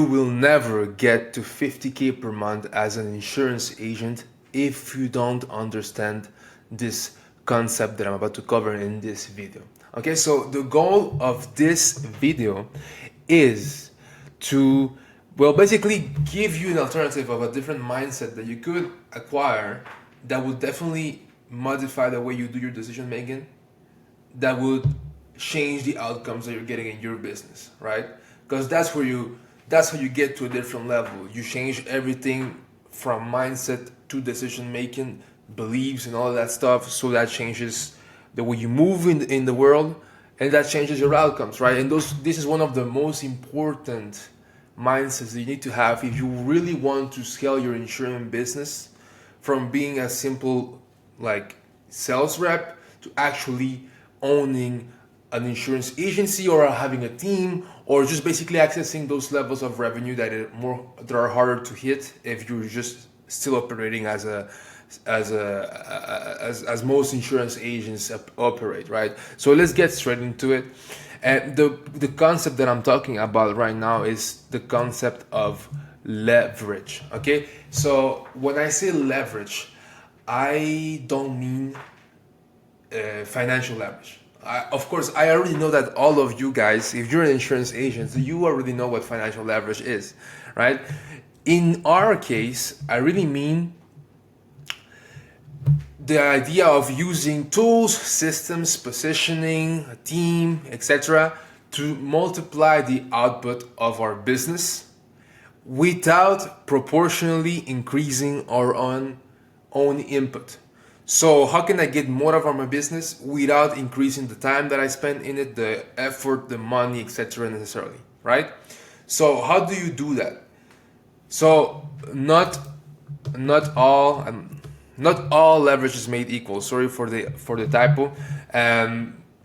You will never get to 50K per month as an insurance agent if you don't understand this concept that I'm about to cover in this video. Okay, so the goal of this video is to, well, basically give you an alternative of a different mindset that you could acquire that would definitely modify the way you do your decision making, that would change the outcomes that you're getting in your business, right? Because that's how you get to a different level. You change everything from mindset to decision making, beliefs and all of that stuff, so that changes the way you move in the world, and that changes your outcomes, right? And this is one of the most important mindsets that you need to have if you really want to scale your insurance business from being a simple like sales rep to actually owning an insurance agency or having a team or just basically accessing those levels of revenue that are harder to hit if you're just still operating as most insurance agents operate, right? So let's get straight into it. And the concept that I'm talking about right now is the concept of leverage. Okay, so when I say leverage, I don't mean financial leverage. Of course, I already know that all of you guys, if you're an insurance agent, you already know what financial leverage is, right? In our case, I really mean the idea of using tools, systems, positioning, a team, etc., to multiply the output of our business without proportionally increasing our own input. So how can I get more of my business without increasing the time that I spend in it, the effort, the money, etc. necessarily, right? So how do you do that? So not all not all leverage is made equal. Sorry for the typo.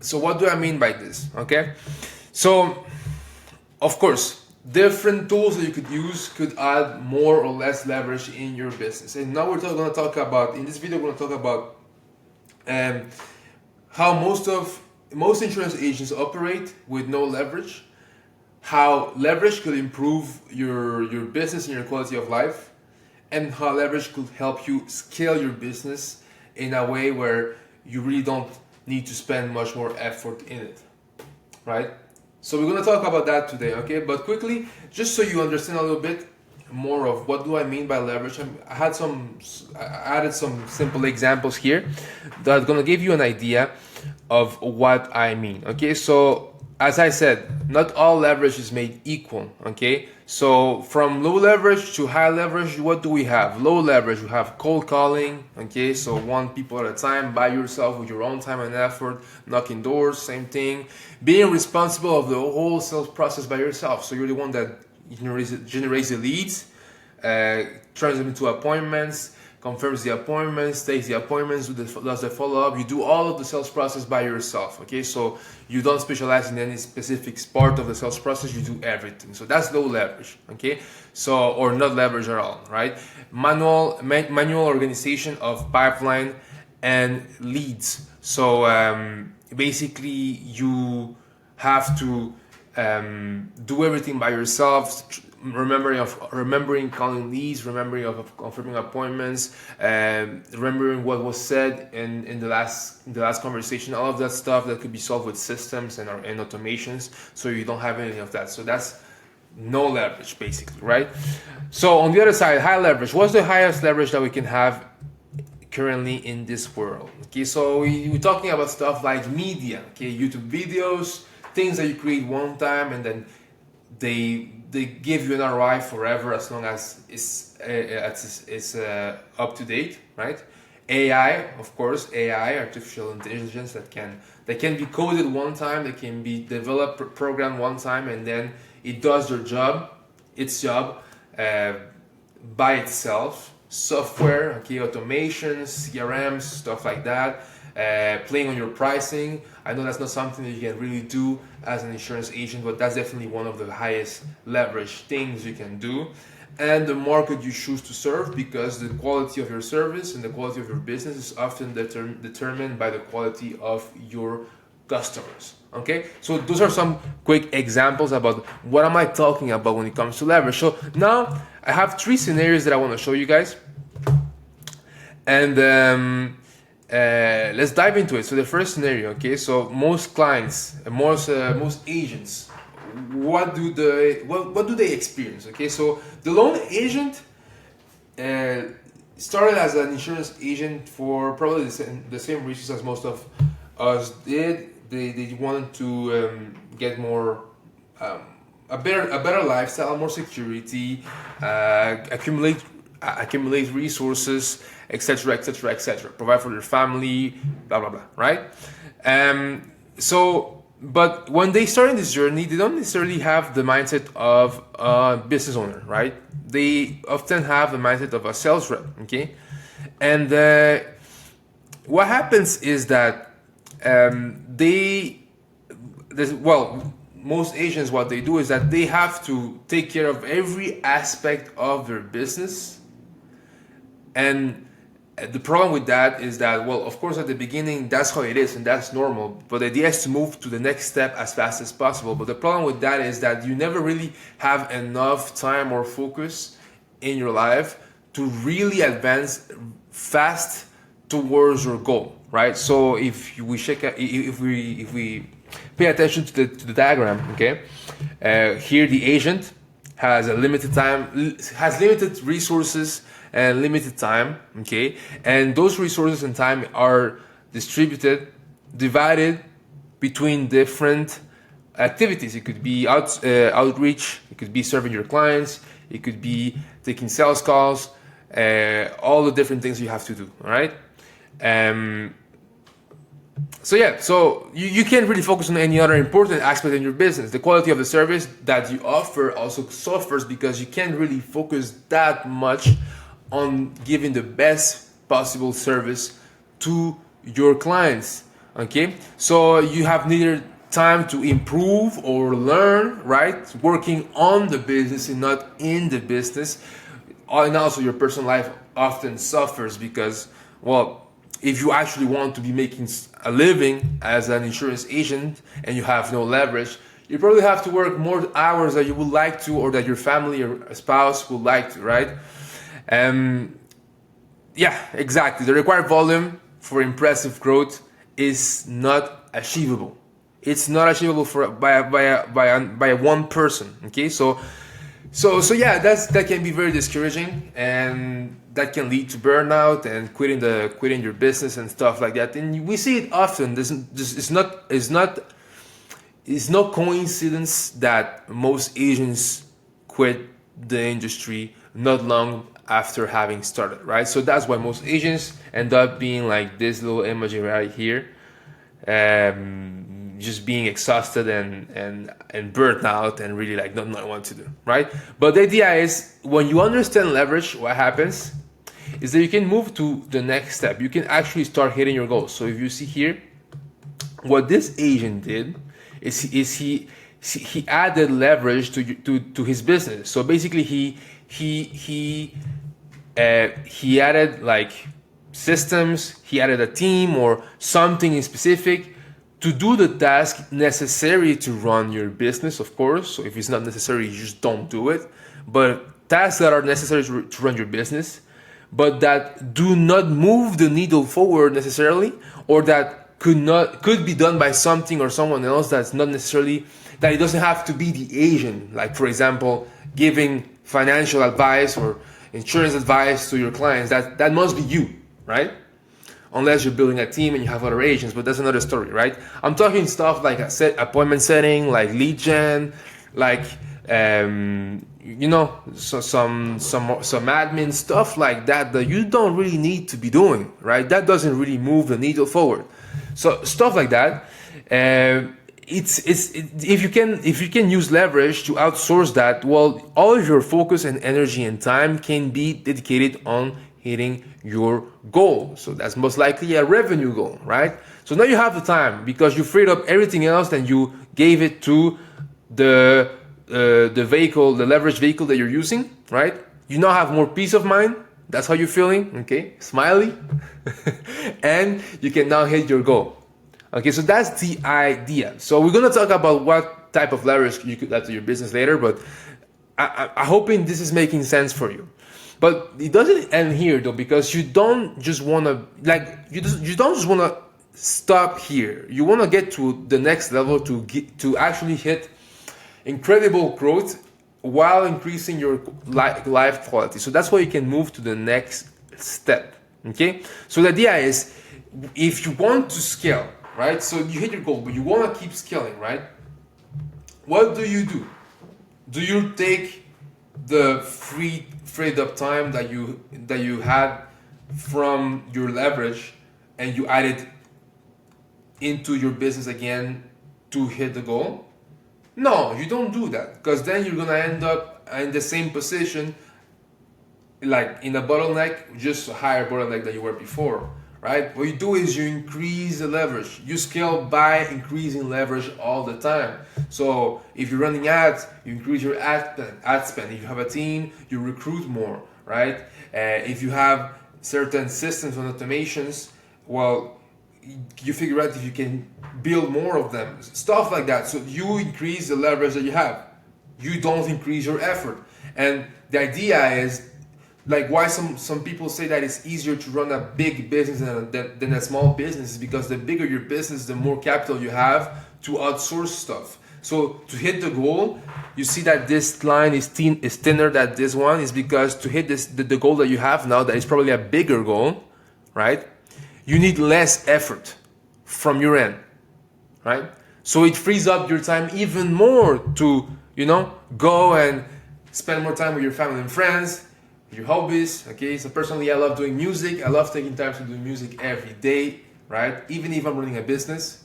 So what do I mean by this? Okay, so of course, different tools that you could use could add more or less leverage in your business. And now we're going to talk about, in this video, we're going to talk about how most insurance agents operate with no leverage, how leverage could improve your business and your quality of life, and how leverage could help you scale your business in a way where you really don't need to spend much more effort in it, right? So we're going to talk about that today, okay? But quickly, just so you understand a little bit more of what do I mean by leverage, I added some simple examples here that are going to give you an idea of what I mean, okay? So as I said, not all leverage is made equal, okay? So from low leverage to high leverage, what do we have? Low leverage, we have cold calling, okay? So one people at a time, by yourself with your own time and effort, knocking doors, same thing. Being responsible of the whole sales process by yourself. So you're the one that generates the leads, turns them into appointments, confirms the appointments, takes the appointments, does the follow-up. You do all of the sales process by yourself, okay? So you don't specialize in any specific part of the sales process, you do everything. So that's low leverage, okay? So, or not leverage at all, right? Manual organization of pipeline and leads. So basically you have to do everything by yourself, remembering calling leads, remembering of confirming appointments, remembering what was said in the last conversation, all of that stuff that could be solved with systems and automations, so you don't have any of that. So that's no leverage basically, right? So on the other side, high leverage. What's the highest leverage that we can have currently in this world? Okay, so we're talking about stuff like media, okay, YouTube videos, things that you create one time and then they give you an ROI forever as long as it's up to date, right? AI, of course, AI, artificial intelligence that can be coded one time, that can be developed, programmed one time, and then it does its job by itself. Software, okay, automations, CRMs, stuff like that. Playing on your pricing. I know that's not something that you can really do as an insurance agent, but that's definitely one of the highest leverage things you can do. And the market you choose to serve, because the quality of your service and the quality of your business is often determined by the quality of your customers. Okay, so those are some quick examples about what am I talking about when it comes to leverage. So now I have 3 scenarios that I want to show you guys, and let's dive into it. So the first scenario, okay, so most clients, most agents, what do they experience? Okay, so the loan agent started as an insurance agent for probably the same reasons as most of us did. They wanted to get more a better lifestyle, more security, accumulate resources, etc., etc., etc. Provide for their family, blah blah blah. Right? But when they start in this journey, they don't necessarily have the mindset of a business owner, right? They often have the mindset of a sales rep, okay? And what happens is that most agents, what they do is that they have to take care of every aspect of their business. And the problem with that is that, well, of course, at the beginning, that's how it is and that's normal. But the idea is to move to the next step as fast as possible. But the problem with that is that you never really have enough time or focus in your life to really advance fast towards your goal, right? So if we pay attention to the diagram, okay, here the agent has a limited time, has limited resources and limited time, okay, and those resources and time are divided between different activities. It could be outreach, it could be serving your clients, it could be taking sales calls, all the different things you have to do, all right? So you can't really focus on any other important aspect in your business. The quality of the service that you offer also suffers because you can't really focus that much on giving the best possible service to your clients, okay? So you have neither time to improve or learn, right? Working on the business and not in the business. And also your personal life often suffers because, well, if you actually want to be making a living as an insurance agent and you have no leverage, you probably have to work more hours that you would like to or that your family or spouse would like to, right? Yeah, exactly. The required volume for impressive growth is not achievable. It's not achievable by one person. Okay, so yeah, that can be very discouraging, and that can lead to burnout and quitting your business and stuff like that. And we see it often. It's no coincidence that most Asians quit the industry not long after having started, right? So that's why most Asians end up being like this little emoji right here, just being exhausted and burnt out and really like not knowing what to do, right? But the idea is when you understand leverage, what happens is that you can move to the next step. You can actually start hitting your goals. So if you see here, what this agent did is he added leverage to his business. So basically he added like systems, he added a team or something in specific to do the task necessary to run your business, of course. So if it's not necessary, you just don't do it. But tasks that are necessary to run your business, but that do not move the needle forward necessarily, or that could be done by something or someone else that's not necessarily, that it doesn't have to be the agent. Like for example, giving financial advice or insurance advice to your clients, that must be you, right? Unless you're building a team and you have other agents, but that's another story, right? I'm talking stuff like appointment setting, like lead gen, like so some admin stuff like that you don't really need to be doing, right? That doesn't really move the needle forward. So stuff like that. If you can use leverage to outsource that, well, all of your focus and energy and time can be dedicated on hitting your goal. So that's most likely a revenue goal, right? So now you have the time because you freed up everything else and you gave it to the vehicle, the leverage vehicle that you're using, right? You now have more peace of mind. That's how you're feeling, okay? Smiley. And you can now hit your goal. Okay, so that's the idea. So we're gonna talk about what type of leverage you could add to your business later, but I'm hoping this is making sense for you. But it doesn't end here though, because you don't just wanna you don't just wanna stop here. You wanna get to the next level to actually hit incredible growth while increasing your life quality. So that's why you can move to the next step. Okay, so the idea is, if you want to scale, right? So you hit your goal, but you want to keep scaling, right? What do? Do you take the freed up time that you had from your leverage and you add it into your business again to hit the goal? No, you don't do that, because then you're gonna end up in the same position, like in a bottleneck, just a higher bottleneck than you were before, right? What you do is you increase the leverage. You scale by increasing leverage all the time. So if you're running ads, you increase your ad spend. If you have a team, you recruit more, right? If you have certain systems and automations, well, you figure out if you can build more of them, stuff like that. So you increase the leverage that you have. You don't increase your effort. And the idea is, like, why some people say that it's easier to run a big business than a small business is because the bigger your business, the more capital you have to outsource stuff. So to hit the goal, you see that this line is thinner than this one, is because to hit the goal that you have now, that is probably a bigger goal, right? You need less effort from your end, right? So it frees up your time even more to, go and spend more time with your family and friends, your hobbies. Okay, so personally, I love doing music. I love taking time to do music every day, right? Even if I'm running a business,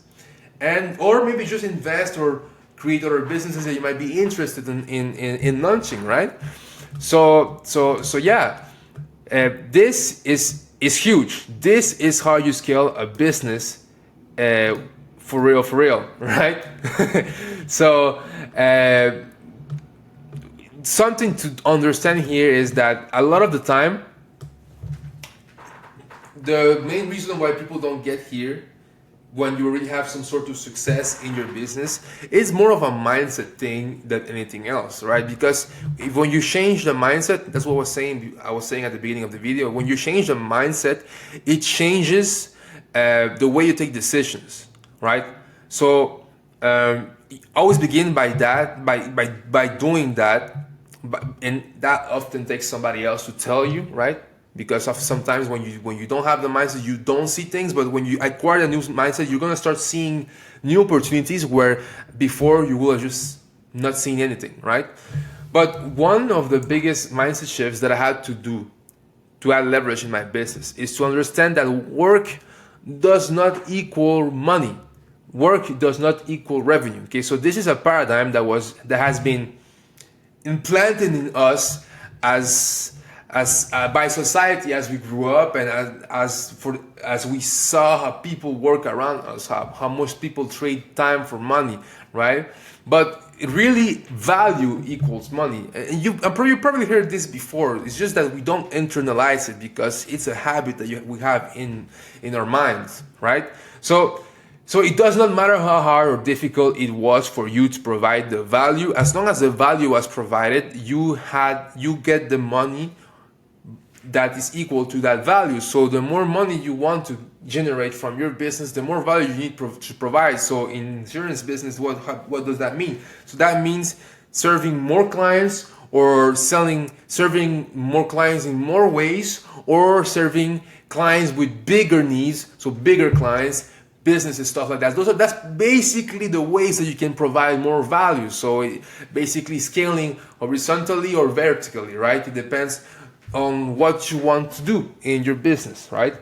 or maybe just invest or create other businesses that you might be interested in launching, right? So yeah, this is huge. This is how you scale a business, for real, right? So something to understand here is that a lot of the time, the main reason why people don't get here when you already have some sort of success in your business is more of a mindset thing than anything else, right? Because when you change the mindset, that's what I was saying at the beginning of the video, when you change the mindset, it changes the way you take decisions, right? So always begin by that, by doing that, and that often takes somebody else to tell you, right? Because of sometimes when you don't have the mindset, you don't see things. But when you acquire a new mindset, you're gonna start seeing new opportunities where before you will have just not seen anything, right? But one of the biggest mindset shifts that I had to do to add leverage in my business is to understand that work does not equal money. Work does not equal revenue. Okay, so this is a paradigm that has been implanted in us as by society as we grew up, and as we saw how people work around us, how most people trade time for money, right? But really, value equals money. And you probably heard this before. It's just that we don't internalize it because it's a habit that we have in our minds, right? So it does not matter how hard or difficult it was for you to provide the value. As long as the value was provided, you get the money that is equal to that value. So the more money you want to generate from your business, the more value you need to provide. So in insurance business, what does that mean? So that means serving more clients, or serving more clients in more ways, or serving clients with bigger needs, so bigger clients, businesses, stuff like that. That's basically the ways that you can provide more value. So basically scaling horizontally or vertically, right? It depends on what you want to do in your business, right?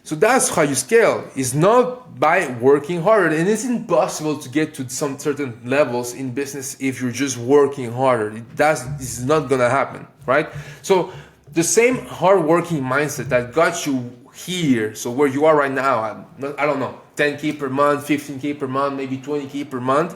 So that's how you scale. It's not by working harder, and it's impossible to get to some certain levels in business if you're just working harder. It's not gonna happen, right? So the same hard-working mindset that got you here, so where you are right now, I don't know, 10K per month, 15K per month, maybe 20K per month,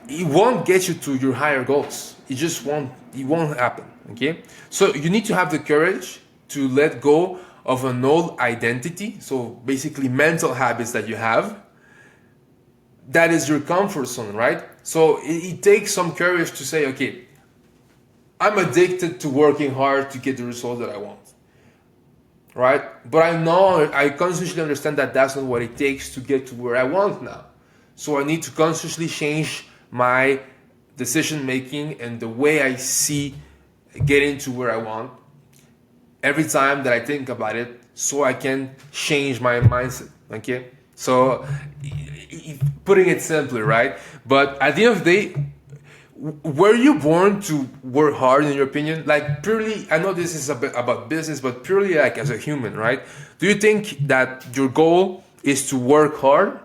it won't get you to your higher goals. It won't happen, okay? So you need to have the courage to let go of an old identity, so basically mental habits that you have, that is your comfort zone, right? So it takes some courage to say, okay, I'm addicted to working hard to get the result that I want, right? But I know, I consciously understand that that's not what it takes to get to where I want now. So I need to consciously change my decision making and the way I see getting to where I want every time that I think about it, so I can change my mindset. Okay, so putting it simply, right? But at the end of the day, were you born to work hard, in your opinion? Like, purely, I know this is a bit about business, but purely like as a human, right? Do you think that your goal is to work hard?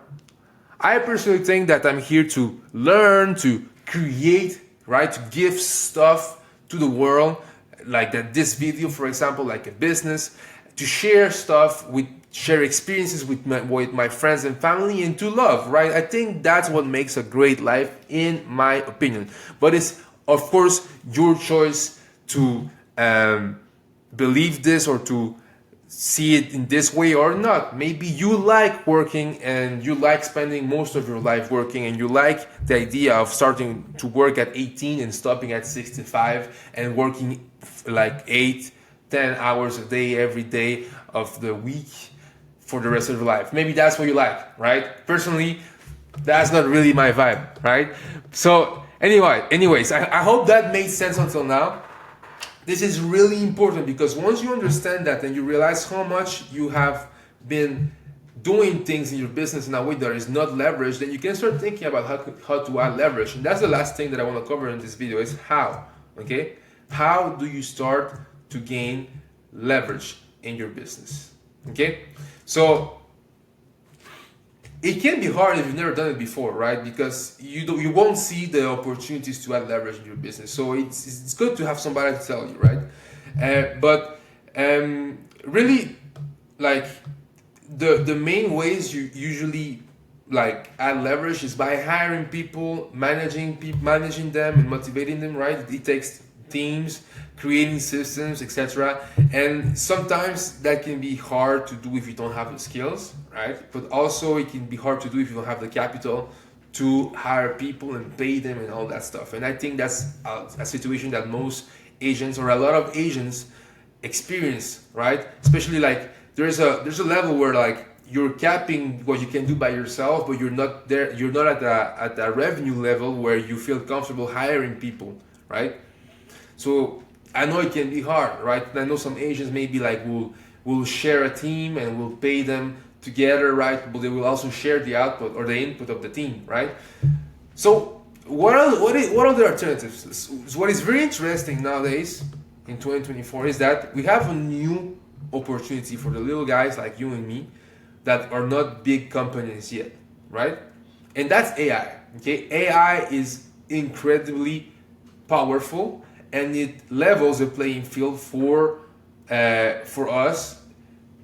I personally think that I'm here to learn, to create, right? To give stuff to the world, like that this video, for example, like a business, to share stuff with, share experiences with my friends and family, and to love, right? I think that's what makes a great life, in my opinion. But it's, of course, your choice to believe this or to see it in this way or not. Maybe you like working and you like spending most of your life working, and you like the idea of starting to work at 18 and stopping at 65 and working like 8-10 hours a day every day of the week for the rest of your life. Maybe that's what you like, right? Personally, that's not really my vibe, right? So anyways, I hope that made sense until now. This is really important, because once you understand that and you realize how much you have been doing things in your business in a way that is not leveraged, then you can start thinking about how to add leverage. And that's the last thing that I want to cover in this video, is how, okay? How do you start to gain leverage in your business, okay? So it can be hard if you've never done it before, right? Because you won't see the opportunities to add leverage in your business. So it's good to have somebody to tell you, right? But really, like the main ways you usually like add leverage is by hiring people, managing them, and motivating them, right? It takes teams, creating systems, etc. And sometimes that can be hard to do if you don't have the skills, right? But also it can be hard to do if you don't have the capital to hire people and pay them and all that stuff. And I think that's a situation that most Asians, or a lot of Asians, experience, right? Especially like there's a level where like you're capping what you can do by yourself, but you're not there. You're not at a revenue level where you feel comfortable hiring people, right? So I know it can be hard, right? I know some Asians maybe like will share a team and will pay them together, right? But they will also share the output or the input of the team, right? So what are the alternatives? What is very interesting nowadays in 2024 is that we have a new opportunity for the little guys like you and me that are not big companies yet, right? And that's AI. Okay, AI is incredibly powerful, and it levels the playing field for us,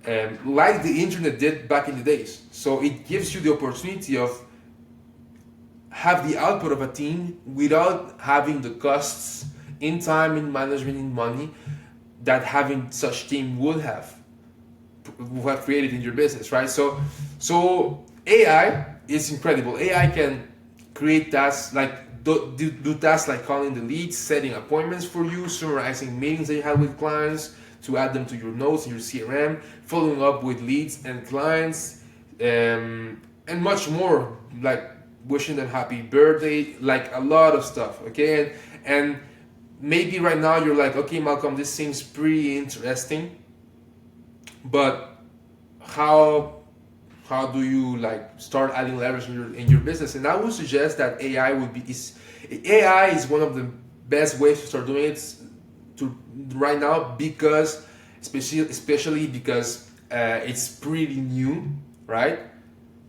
like the internet did back in the days. So it gives you the opportunity of have the output of a team without having the costs in time, in management, in money that having such team would have created in your business, right? So AI is incredible. AI can create tasks like do tasks like calling the leads, setting appointments for you, summarizing meetings that you had with clients to add them to your notes in your CRM, following up with leads and clients, and much more, like wishing them happy birthday, like a lot of stuff, okay? And maybe right now you're like, okay, Malcolm, this seems pretty interesting, but how do you like start adding leverage in your business? And I would suggest that AI is one of the best ways to start doing it right now, because especially because it's pretty new, right?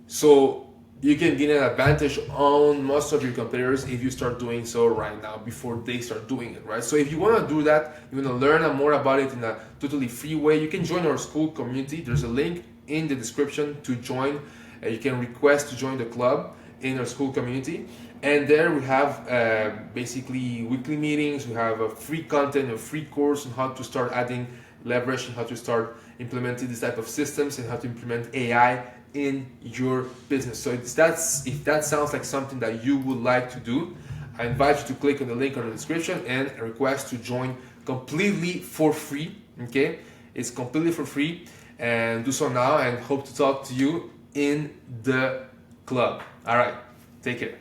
So you can gain an advantage on most of your competitors if you start doing so right now before they start doing it, right? So if you want to do that, you want to learn more about it in a totally free way, you can join our school community. There's a link in the description to join. You can request to join the club in our school community, and there we have basically weekly meetings. We have a free content, a free course on how to start adding leverage and how to start implementing this type of systems and how to implement AI in your business. So if that sounds like something that you would like to do, I invite you to click on the link on the description and request to join completely for free. Okay, it's completely for free, and do so now, and hope to talk to you in the club. All right, take care.